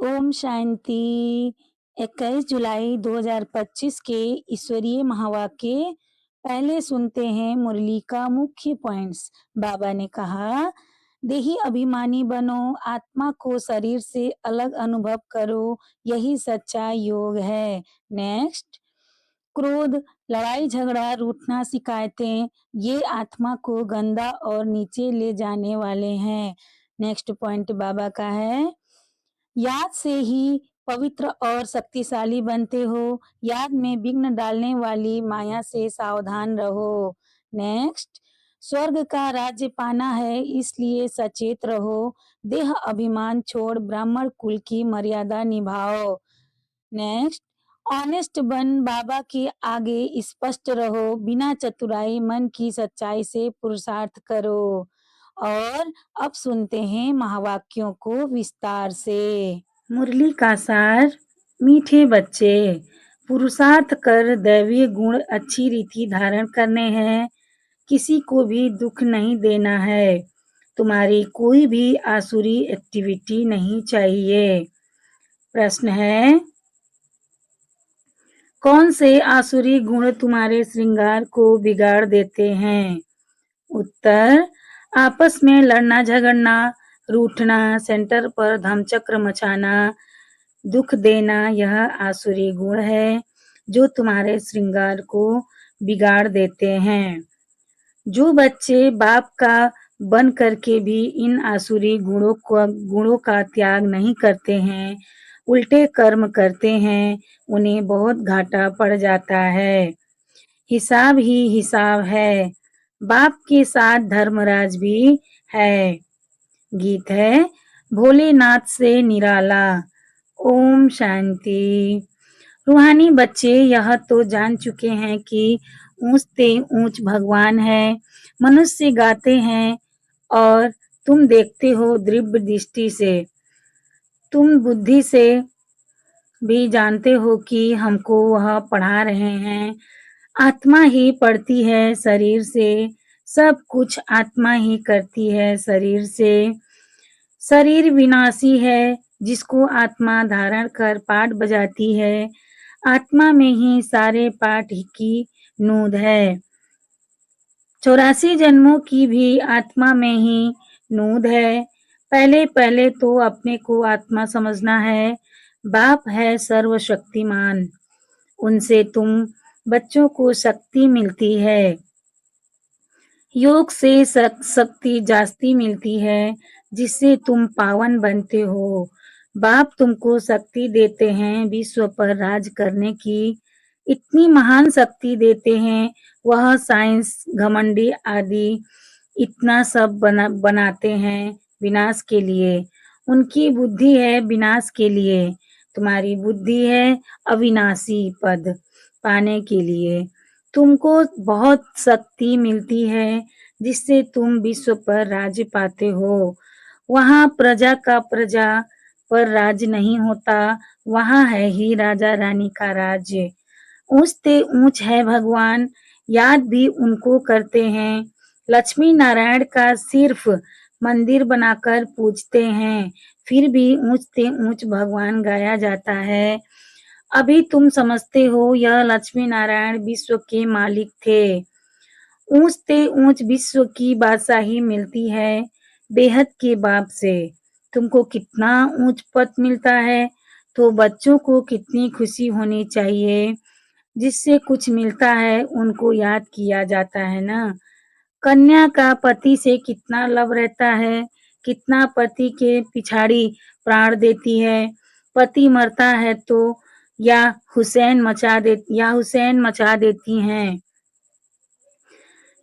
ओम शांति। 21 जुलाई 2025 के ईश्वरीय महावाक्य पहले सुनते हैं मुरली का मुख्य पॉइंट्स। बाबा ने कहा, देही अभिमानी बनो, आत्मा को शरीर से अलग अनुभव करो, यही सच्चा योग है। नेक्स्ट, क्रोध, लड़ाई झगड़ा, रूठना, शिकायतें, ये आत्मा को गंदा और नीचे ले जाने वाले हैं। नेक्स्ट पॉइंट बाबा का है, याद से ही पवित्र और शक्तिशाली बनते हो, याद में विघ्न डालने वाली माया से सावधान रहो। नेक्स्ट, स्वर्ग का राज्य पाना है, इसलिए सचेत रहो, देह अभिमान छोड़ ब्राह्मण कुल की मर्यादा निभाओ। नेक्स्ट, ऑनेस्ट बन, बाबा के आगे स्पष्ट रहो, बिना चतुराई मन की सच्चाई से पुरुषार्थ करो। और अब सुनते हैं महावाक्यों को विस्तार से। मुरली का सार, मीठे बच्चे, पुरुषार्थ कर दैवीय गुण अच्छी रीति धारण करने हैं, किसी को भी दुख नहीं देना है, तुम्हारी कोई भी आसुरी एक्टिविटी नहीं चाहिए। प्रश्न है, कौन से आसुरी गुण तुम्हारे श्रृंगार को बिगाड़ देते हैं? उत्तर, आपस में लड़ना झगड़ना, रूठना, सेंटर पर धमचक्र मचाना, दुख देना, यह आसुरी गुण है जो तुम्हारे श्रृंगार को बिगाड़ देते हैं। जो बच्चे बाप का बन करके भी इन आसुरी गुणों का त्याग नहीं करते हैं, उल्टे कर्म करते हैं, उन्हें बहुत घाटा पड़ जाता है। हिसाब ही हिसाब है, बाप के साथ धर्मराज भी है। गीत है, भोलेनाथ से निराला। ओम शांति। रूहानी बच्चे यह तो जान चुके हैं कि ऊंच से ऊंच भगवान है। मनुष्य गाते हैं और तुम देखते हो दिव्य दृष्टि से। तुम बुद्धि से भी जानते हो कि हमको वह पढ़ा रहे हैं। आत्मा ही पढ़ती है शरीर से, सब कुछ आत्मा ही करती है शरीर से। शरीर विनाशी है, जिसको आत्मा धारण कर पाठ बजाती है। आत्मा में ही सारे पाठ की नूद है। 84 जन्मों की भी आत्मा में ही नूद है। पहले पहले तो अपने को आत्मा समझना है। बाप है सर्वशक्तिमान, उनसे तुम बच्चों को शक्ति मिलती है। योग से शक्ति जास्ती मिलती है, जिससे तुम पावन बनते हो। बाप तुमको शक्ति देते हैं विश्व पर राज करने की। इतनी महान शक्ति देते हैं, वह साइंस घमंडी आदि इतना सब बनाते हैं विनाश के लिए। उनकी बुद्धि है विनाश के लिए, तुम्हारी बुद्धि है अविनाशी पद पाने के लिए। तुमको बहुत शक्ति मिलती है, जिससे तुम विश्व पर राज्य पाते हो। वहाँ प्रजा का प्रजा पर राज नहीं होता, वहाँ है ही राजा रानी का राज्य। ऊंच से ऊंच है भगवान, याद भी उनको करते हैं। लक्ष्मी नारायण का सिर्फ मंदिर बनाकर पूजते हैं, फिर भी ऊंच से ऊंच भगवान गाया जाता है। अभी तुम समझते हो यह लक्ष्मी नारायण विश्व के मालिक थे। ऊंच से ऊंच विश्व की बादशाही मिलती है बेहद के बाप से। तुमको कितना ऊंच पद मिलता है, तो बच्चों को कितनी खुशी होनी चाहिए। जिससे कुछ मिलता है उनको याद किया जाता है ना। कन्या का पति से कितना लव रहता है, कितना पति के पिछाड़ी प्राण देती है। पति मरता है तो या हुसैन मचा देती हैं।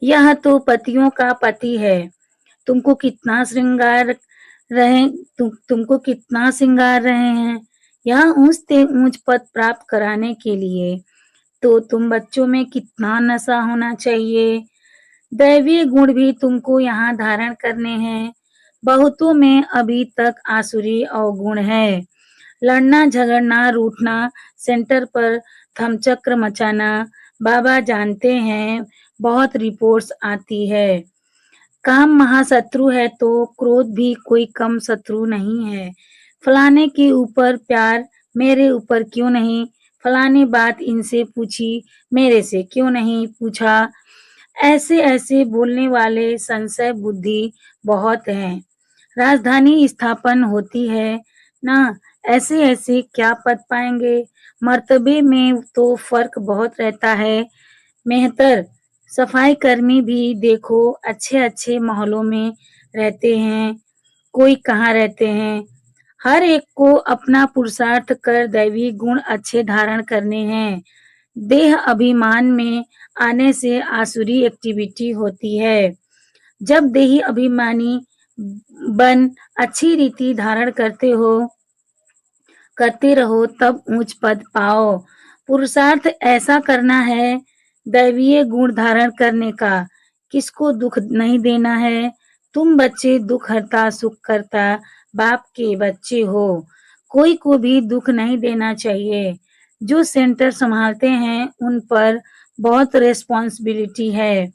यह तो पतियों का पति है। तुमको कितना श्रृंगार तुमको कितना श्रृंगार रहे हैं, यह ऊंच से ऊंच पद प्राप्त कराने के लिए। तो तुम बच्चों में कितना नशा होना चाहिए। दैवीय गुण भी तुमको यहाँ धारण करने हैं। बहुतों में अभी तक आसुरी अवगुण है। लड़ना झगड़ना, रूठना, सेंटर पर थमचक्र मचाना, बाबा जानते हैं बहुत रिपोर्ट्स आती है। काम महाशत्रु है तो क्रोध भी कोई कम शत्रु नहीं है। फलाने के ऊपर प्यार मेरे ऊपर क्यों नहीं, फलानी बात इनसे पूछी मेरे से क्यों नहीं पूछा। ऐसे ऐसे बोलने वाले संशय बुद्धि बहुत हैं। राजधानी स्थापन होती है ना, ऐसे ऐसे क्या पद पाएंगे। मर्तबे में तो फर्क बहुत रहता है। मेहतर सफाई कर्मी भी देखो अच्छे अच्छे मोहल्लों में रहते हैं, कोई कहाँ रहते हैं। हर एक को अपना पुरुषार्थ कर दैवी गुण अच्छे धारण करने हैं। देह अभिमान में आने से आसुरी एक्टिविटी होती है। जब देही अभिमानी बन अच्छी रीति धारण करते रहो तब ऊंच पद पाओ। पुरुषार्थ ऐसा करना है दैवीय गुण धारण करने का, किसको दुख नहीं देना है। तुम बच्चे दुख हरता सुख करता बाप के बच्चे हो, कोई को भी दुख नहीं देना चाहिए। जो सेंटर संभालते हैं उन पर बहुत रेस्पॉन्सिबिलिटी है।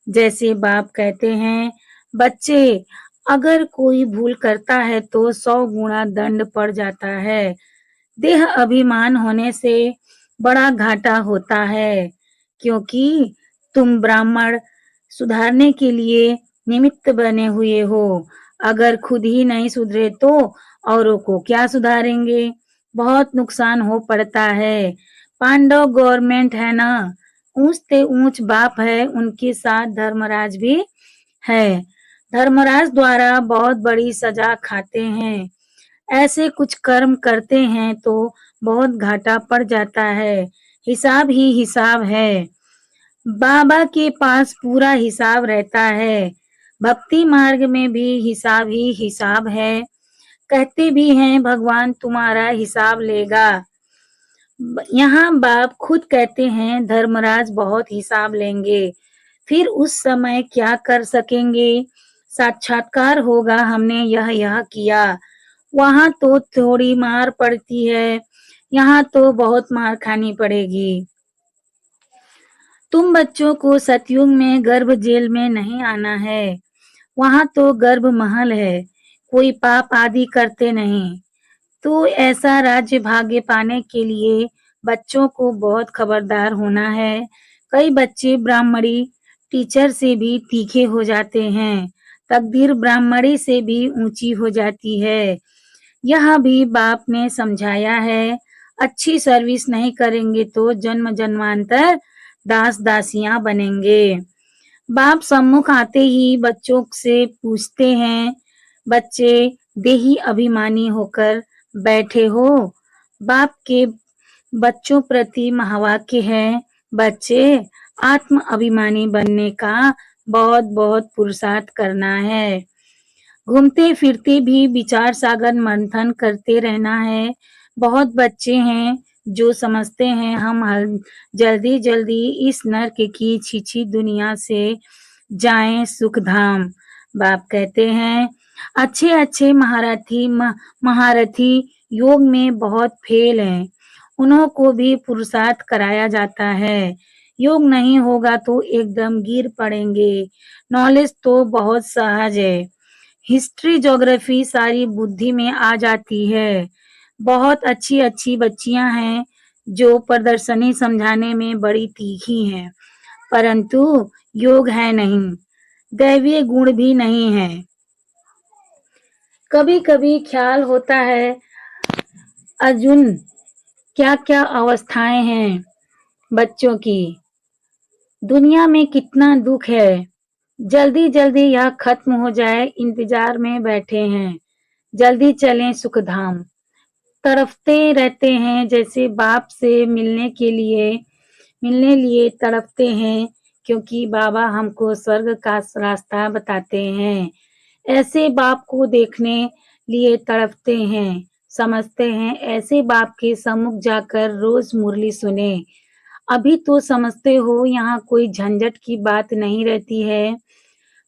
जैसे बाप कहते हैं, बच्चे अगर कोई भूल करता है तो 100 गुना दंड पड़ जाता है। देह अभिमान होने से बड़ा घाटा होता है, क्योंकि तुम ब्राह्मण सुधारने के लिए निमित्त बने हुए हो। अगर खुद ही नहीं सुधरे तो औरों को क्या सुधारेंगे। बहुत नुकसान हो पड़ता है। पांडव गवर्नमेंट है ना, ऊंच से ऊंच बाप है, उनके साथ धर्मराज भी है। धर्मराज द्वारा बहुत बड़ी सजा खाते हैं। ऐसे कुछ कर्म करते हैं तो बहुत घाटा पड़ जाता है। हिसाब ही हिसाब है। बाबा के पास पूरा हिसाब रहता है। भक्ति मार्ग में भी हिसाब ही हिसाब है। कहते भी हैं भगवान तुम्हारा हिसाब लेगा। यहाँ बाप खुद कहते हैं धर्मराज बहुत हिसाब लेंगे। फिर उस समय क्या कर सकेंगे। साक्षात्कार होगा हमने यह किया। वहां तो थोड़ी मार पड़ती है, यहाँ तो बहुत मार खानी पड़ेगी। तुम बच्चों को सतयुग में गर्भ जेल में नहीं आना है, वहां तो गर्भ महल है, कोई पाप आदि करते नहीं। तो ऐसा राज्य भाग्य पाने के लिए बच्चों को बहुत खबरदार होना है। कई बच्चे ब्राह्मणी टीचर से भी तीखे हो जाते हैं, तकदीर ब्राह्मणी से भी ऊंची हो जाती है। यह भी बाप ने समझाया है। अच्छी सर्विस नहीं करेंगे तो जन्म जन्मांतर दास दासियां बनेंगे। बाप सम्मुख आते ही बच्चों से पूछते हैं, बच्चे देही अभिमानी होकर बैठे हो। बाप के बच्चों प्रति महावाक्य है, बच्चे आत्म अभिमानी बनने का बहुत बहुत पुरुषार्थ करना है। घूमते फिरते भी विचार सागर मंथन करते रहना है। बहुत बच्चे हैं जो समझते हैं हम जल्दी जल्दी इस नर्क की छीछी दुनिया से जाएं सुख धाम। बाप कहते हैं अच्छे अच्छे महारथी योग में बहुत फेल हैं, उन्हों को भी पुरुषार्थ कराया जाता है। योग नहीं होगा तो एकदम गिर पड़ेंगे। नॉलेज तो बहुत सहज है, हिस्ट्री ज्योग्राफी सारी बुद्धि में आ जाती है। बहुत अच्छी अच्छी बच्चियां हैं जो प्रदर्शनी समझाने में बड़ी तीखी हैं, परंतु योग है नहीं, दैवीय गुण भी नहीं है। कभी कभी ख्याल होता है अर्जुन क्या क्या अवस्थाएं हैं बच्चों की, दुनिया में कितना दुख है, जल्दी जल्दी यह खत्म हो जाए, इंतजार में बैठे हैं, जल्दी चलें सुखधाम। तड़पते रहते हैं जैसे बाप से मिलने लिए तड़पते हैं, क्योंकि बाबा हमको स्वर्ग का रास्ता बताते हैं। ऐसे बाप को देखने लिए तड़पते हैं। समझते हैं ऐसे बाप के सम्मुख जाकर रोज मुरली सुने। अभी तो समझते हो यहाँ कोई झंझट की बात नहीं रहती है।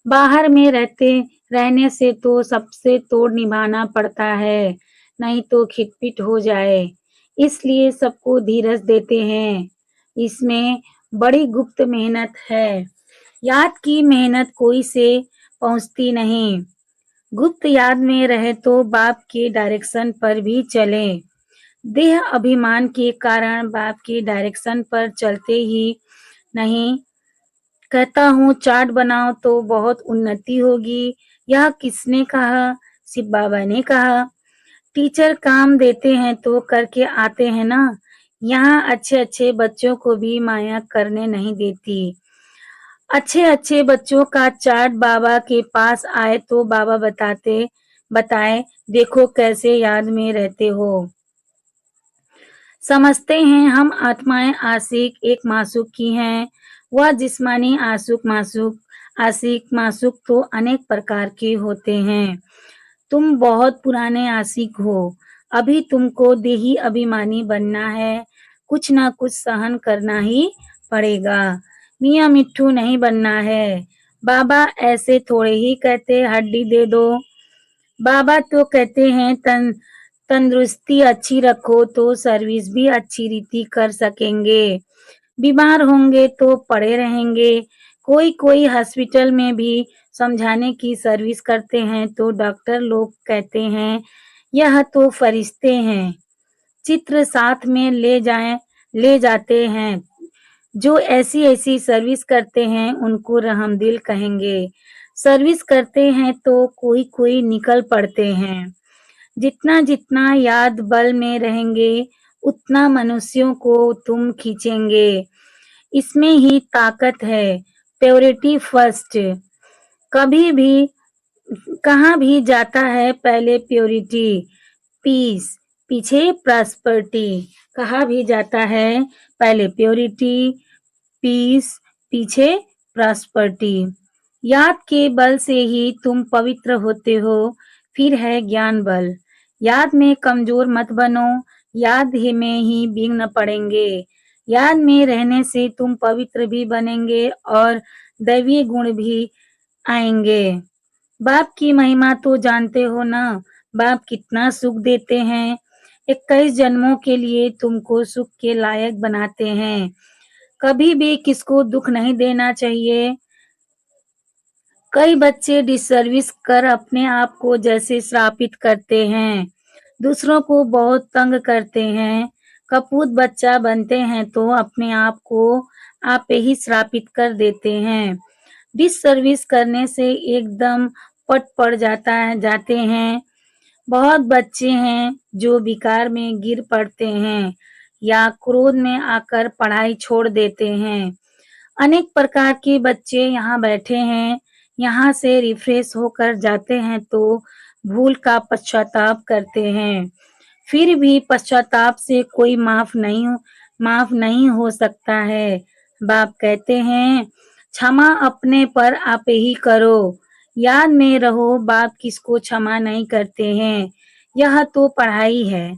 बाहर में रहने से तो सबसे तोड़ निभाना पड़ता है, नहीं तो खिटपिट हो जाए। इसलिए सबको धीरज देते हैं। इसमें बड़ी गुप्त मेहनत है, याद की मेहनत कोई से पहुंचती नहीं। गुप्त याद में रहे तो बाप के डायरेक्शन पर भी चलें। देह अभिमान के कारण बाप के डायरेक्शन पर चलते ही नहीं। कहता हूँ चार्ट बनाओ तो बहुत उन्नति होगी। यह किसने कहा? शिव बाबा ने कहा। टीचर काम देते हैं तो करके आते हैं ना। यहाँ अच्छे अच्छे बच्चों को भी माया करने नहीं देती। अच्छे अच्छे बच्चों का चार्ट बाबा के पास आए तो बाबा बताए देखो कैसे याद में रहते हो। समझते हैं हम आत्माएं आशिक एक मासूक की हैं। वह जिस्मानी आशिक मासूक तो अनेक प्रकार के होते हैं। तुम बहुत पुराने आशिक हो। अभी तुमको देही अभिमानी बनना है। कुछ ना कुछ सहन करना ही पड़ेगा। मियाँ मिट्ठू नहीं बनना है। बाबा ऐसे थोड़े ही कहते हड्डी दे दो। बाबा तो कहते हैं तंदुरुस्ती अच्छी रखो तो सर्विस भी अच्छी रीति कर सकेंगे। बीमार होंगे तो पड़े रहेंगे। कोई कोई हॉस्पिटल में भी समझाने की सर्विस करते हैं तो डॉक्टर लोग कहते हैं यह तो फरिश्ते हैं। चित्र साथ में ले जाते हैं। जो ऐसी ऐसी सर्विस करते हैं उनको रहमदिल कहेंगे। सर्विस करते हैं तो कोई कोई निकल पड़ते हैं। जितना जितना याद बल में रहेंगे उतना मनुष्यों को तुम खींचेंगे। इसमें ही ताकत है। Purity first. कभी भी कहाँ भी जाता है पहले प्योरिटी। पीस पीछे प्रॉस्पेरिटी। कहाँ भी जाता है पहले प्योरिटी पीस पीछे प्रॉस्पेरिटी। याद के बल से ही तुम पवित्र होते हो। फिर है ज्ञान बल। याद में कमजोर मत बनो। याद ही में ही विघ्न पड़ेंगे। याद में रहने से तुम पवित्र भी बनेंगे और दैवीय गुण भी आएंगे। बाप की महिमा तो जानते हो ना। बाप कितना सुख देते हैं। 21 जन्मों के लिए तुमको सुख के लायक बनाते हैं। कभी भी किसको दुख नहीं देना चाहिए। कई बच्चे डिसर्विस कर अपने आप को जैसे श्रापित करते हैं। दूसरों को बहुत तंग करते हैं। कपूत बच्चा बनते हैं तो अपने आप को आप ही श्रापित कर देते हैं। डिसर्विस करने से एकदम पट पड़ जाते हैं। बहुत बच्चे हैं जो विकार में गिर पड़ते हैं या क्रोध में आकर पढ़ाई छोड़ देते हैं। अनेक प्रकार के बच्चे यहाँ बैठे हैं। यहाँ से रिफ्रेश होकर जाते हैं तो भूल का पश्चाताप करते हैं। फिर भी पश्चाताप से कोई माफ नहीं हो सकता है। बाप कहते हैं क्षमा अपने पर आप ही करो। याद में रहो बाप किसको क्षमा नहीं करते हैं। यह तो पढ़ाई है।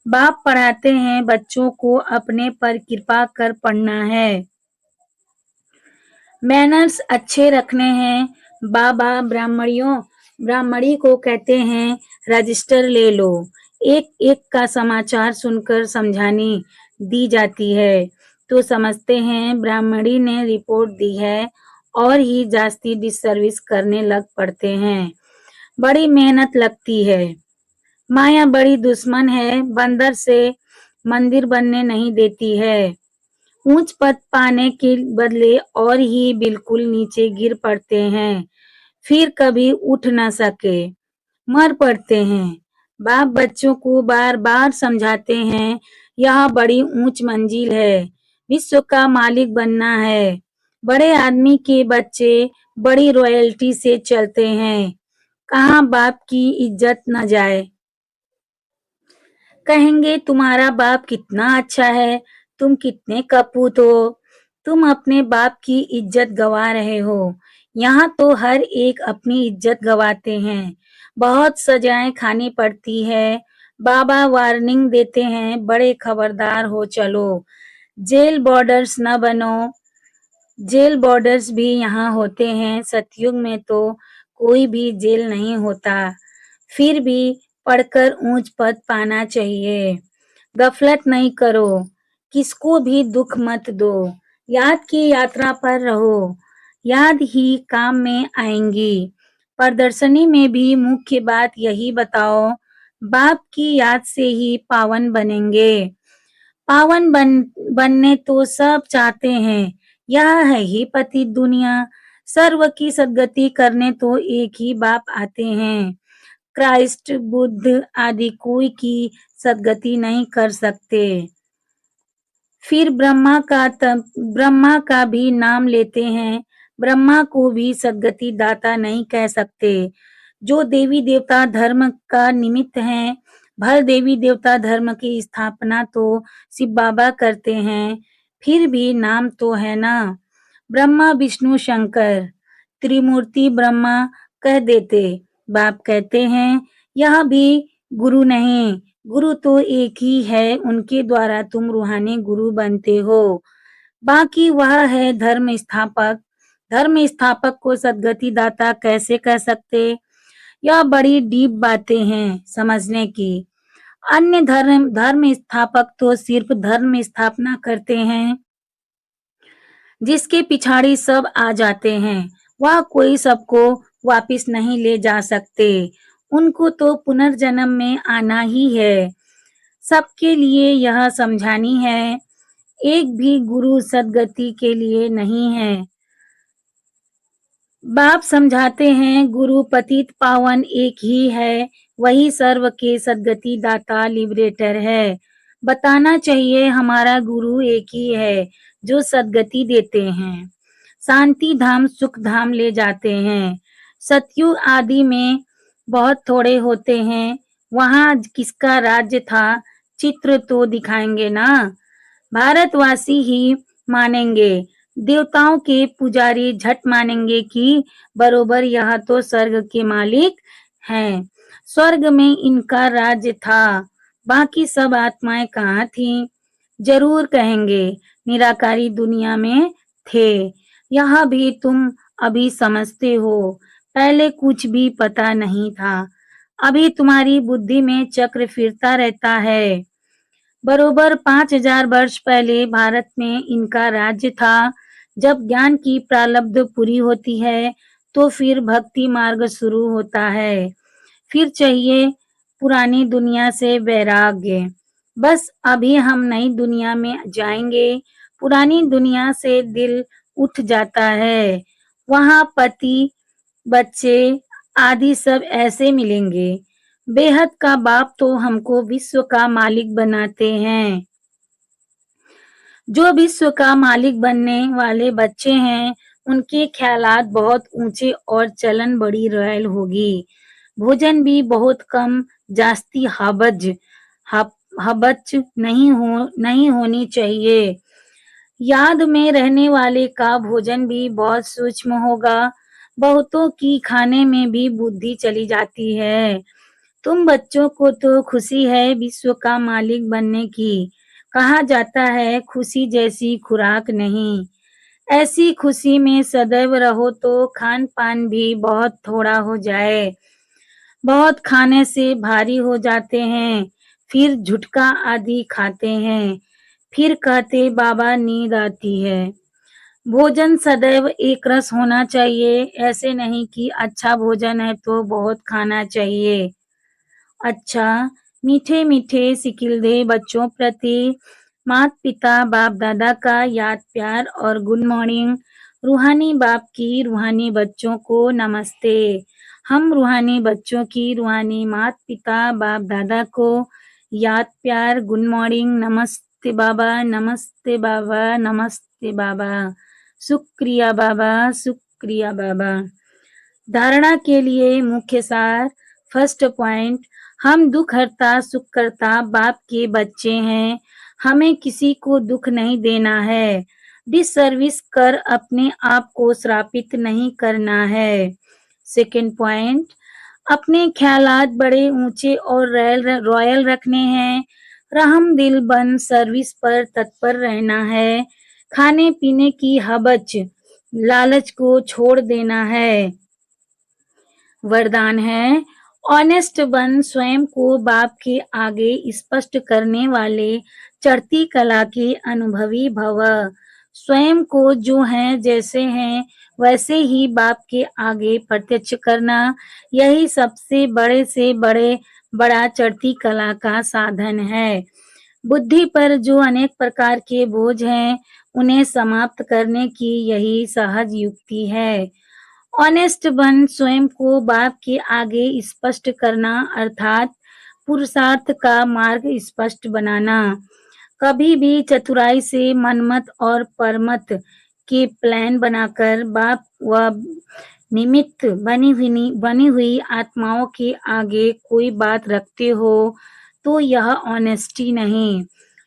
बाप पढ़ाते हैं बच्चों को अपने पर कृपा कर पढ़ना है। मैनर्स अच्छे रखने हैं। बाबा ब्राह्मणी को कहते हैं रजिस्टर ले लो। एक एक का समाचार सुनकर समझानी दी जाती है तो समझते हैं ब्राह्मणी ने रिपोर्ट दी है और ही जास्ती डिसर्विस करने लग पड़ते हैं। बड़ी मेहनत लगती है। माया बड़ी दुश्मन है। बंदर से मंदिर बनने नहीं देती है। ऊंच पद पाने के बदले और ही बिल्कुल नीचे गिर पड़ते हैं। फिर कभी उठ न सके मर पड़ते हैं। बाप बच्चों को बार बार समझाते हैं यह बड़ी ऊंच मंजिल है। विश्व का मालिक बनना है। बड़े आदमी के बच्चे बड़ी रॉयल्टी से चलते हैं। कहाँ बाप की इज्जत न जाए। कहेंगे तुम्हारा बाप कितना अच्छा है। तुम कितने कपूत हो। तुम अपने बाप की इज्जत गवा रहे हो। यहाँ तो हर एक अपनी इज्जत गवाते हैं। बहुत सजाएं खानी पड़ती है। बाबा वार्निंग देते हैं बड़े खबरदार हो चलो। जेल बॉर्डर्स न बनो। जेल बॉर्डर्स भी यहाँ होते हैं। सतयुग में तो कोई भी जेल नहीं होता। फिर भी पढ़कर ऊंच पद पाना चाहिए। गफलत नहीं करो। किसको भी दुख मत दो। याद की यात्रा पर रहो। याद ही काम में आएंगी। प्रदर्शनी में भी मुख्य बात यही बताओ, बाप की याद से ही पावन बनेंगे। बनने तो सब चाहते हैं, यह है ही पति दुनिया। सर्व की सद्गति करने तो एक ही बाप आते हैं। क्राइस्ट, बुद्ध आदि कोई की सद्गति नहीं कर सकते। फिर ब्रह्मा का भी नाम लेते हैं, ब्रह्मा को भी सद्गति दाता नहीं कह सकते। जो देवी देवता धर्म का निमित्त हैं, भल देवी देवता धर्म की स्थापना तो शिव बाबा करते हैं, फिर भी नाम तो है ना। ब्रह्मा विष्णु शंकर त्रिमूर्ति ब्रह्मा कह देते, बाप कहते हैं यह भी गुरु नहीं, गुरु तो एक ही है, उनके द्वारा तुम रूहानी गुरु बनते हो। बाकी वह है धर्म स्थापक। धर्म स्थापक को सद्गति दाता कैसे कह सकते? यह बड़ी डीप बातें हैं समझने की। अन्य धर्म स्थापक तो सिर्फ धर्म स्थापना करते हैं, जिसके पिछाड़ी सब आ जाते हैं, वह कोई सबको वापिस नहीं ले जा सकते। उनको तो पुनर्जन्म में आना ही है। सबके लिए यह समझानी है, एक भी गुरु सद्गति के लिए नहीं है। बाप समझाते हैं गुरु पतित पावन एक ही है, वही सर्व के सद्गति दाता लिबरेटर है। बताना चाहिए हमारा गुरु एक ही है जो सद्गति देते हैं, शांति धाम सुख धाम ले जाते हैं। सतयुग आदि में बहुत थोड़े होते हैं, वहाँ किसका राज्य था, चित्र तो दिखाएंगे ना। भारतवासी ही मानेंगे, देवताओं के पुजारी झट मानेंगे कि बरोबर यह तो स्वर्ग के मालिक हैं, स्वर्ग में इनका राज्य था, बाकी सब आत्माएं कहाँ थीं? जरूर कहेंगे निराकारी दुनिया में थे। यह भी तुम अभी समझते हो, पहले कुछ भी पता नहीं था। अभी तुम्हारी बुद्धि में चक्र फिरता रहता है। बरोबर 5000 वर्ष पहले भारत में इनका राज्य था। जब ज्ञान की प्रारब्ध पूरी होती है तो फिर भक्ति मार्ग शुरू होता है। फिर चाहिए पुरानी दुनिया से वैराग्य। बस अभी हम नई दुनिया में जाएंगे, पुरानी दुनिया से दिल उठ जाता है। वहाँ पति बच्चे आदि सब ऐसे मिलेंगे। बेहद का बाप तो हमको विश्व का मालिक बनाते हैं। जो विश्व का मालिक बनने वाले बच्चे हैं, उनके ख्यालात बहुत ऊंचे और चलन बड़ी रॉयल होगी। भोजन भी बहुत कम, जास्ती हबच नहीं होनी चाहिए। याद में रहने वाले का भोजन भी बहुत सूक्ष्म होगा। बहुतों की खाने में भी बुद्धि चली जाती है। तुम बच्चों को तो खुशी है विश्व का मालिक बनने की। कहा जाता है खुशी जैसी खुराक नहीं। ऐसी खुशी में सदैव रहो तो खान पान भी बहुत थोड़ा हो जाए। बहुत खाने से भारी हो जाते हैं, फिर झुटका आदि खाते हैं, फिर कहते बाबा नींद आती है। भोजन सदैव एक रस होना चाहिए, ऐसे नहीं कि अच्छा भोजन है तो बहुत खाना चाहिए। अच्छा, मीठे मीठे सिकिल्दे बच्चों प्रति माता पिता बाप दादा का याद प्यार और गुड मॉर्निंग। रूहानी बाप की रूहानी बच्चों को नमस्ते। हम रूहानी बच्चों की रूहानी माता पिता बाप दादा को याद प्यार गुड मॉर्निंग। नमस्ते बाबा, नमस्ते बाबा, नमस्ते बाबा। शुक्रिया बाबा, शुक्रिया बाबा। धारणा के लिए मुख्य सार। फर्स्ट पॉइंट, हम दुख हरता सुख करता बाप के बच्चे हैं, हमें किसी को दुख नहीं देना है। डिसर्विस कर अपने आप को श्रापित नहीं करना है। सेकंड पॉइंट, अपने ख्यालात बड़े ऊंचे और रॉयल रखने हैं। रहम दिल बन सर्विस पर तत्पर रहना है। खाने पीने की हबच लालच को छोड़ देना है। वरदान है, ऑनेस्ट बन स्वयं को बाप के आगे स्पष्ट करने वाले चढ़ती कला के अनुभवी भव। स्वयं को जो हैं जैसे हैं वैसे ही बाप के आगे प्रत्यक्ष करना, यही सबसे बड़े से बड़ा चढ़ती कला का साधन है। बुद्धि पर जो अनेक प्रकार के बोझ हैं, उन्हें समाप्त करने की यही सहज युक्ति है। ऑनेस्ट बन स्वयं को बाप के आगे स्पष्ट करना अर्थात पुरुषार्थ का मार्ग स्पष्ट बनाना। कभी भी चतुराई से मनमत और परमत के प्लान बनाकर बाप व निमित्त बनी हुई आत्माओं के आगे कोई बात रखते हो तो यह ऑनेस्टी नहीं।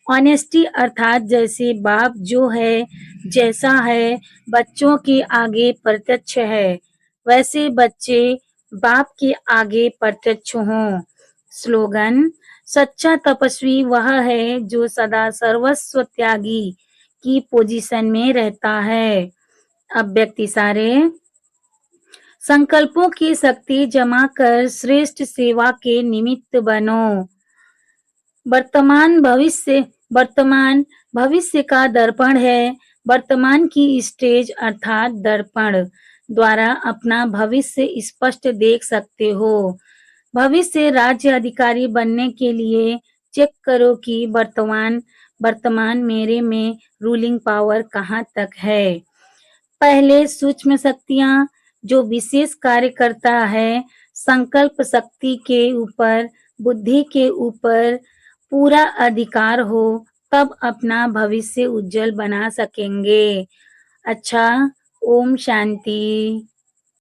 ऑनेस्टी अर्थात जैसे बाप जो है जैसा है बच्चों के आगे प्रत्यक्ष है, वैसे बच्चे बाप के आगे प्रत्यक्ष हों। स्लोगन: सच्चा तपस्वी वह है जो सदा सर्वस्व त्यागी की पोजीशन में रहता है। अब व्यक्ति सारे संकल्पों की शक्ति जमा कर श्रेष्ठ सेवा के निमित्त बनो। वर्तमान भविष्य का दर्पण है। वर्तमान की स्टेज अर्थात दर्पण द्वारा अपना भविष्य स्पष्ट देख सकते हो। भविष्य राज्य अधिकारी बनने के लिए चेक करो कि वर्तमान मेरे में रूलिंग पावर कहाँ तक है। पहले सूक्ष्म शक्तियाँ जो विशेष कार्य करता है, संकल्प शक्ति के ऊपर, बुद्धि के ऊपर पूरा अधिकार हो, तब अपना भविष्य उज्जवल बना सकेंगे। अच्छा, ओम शांति।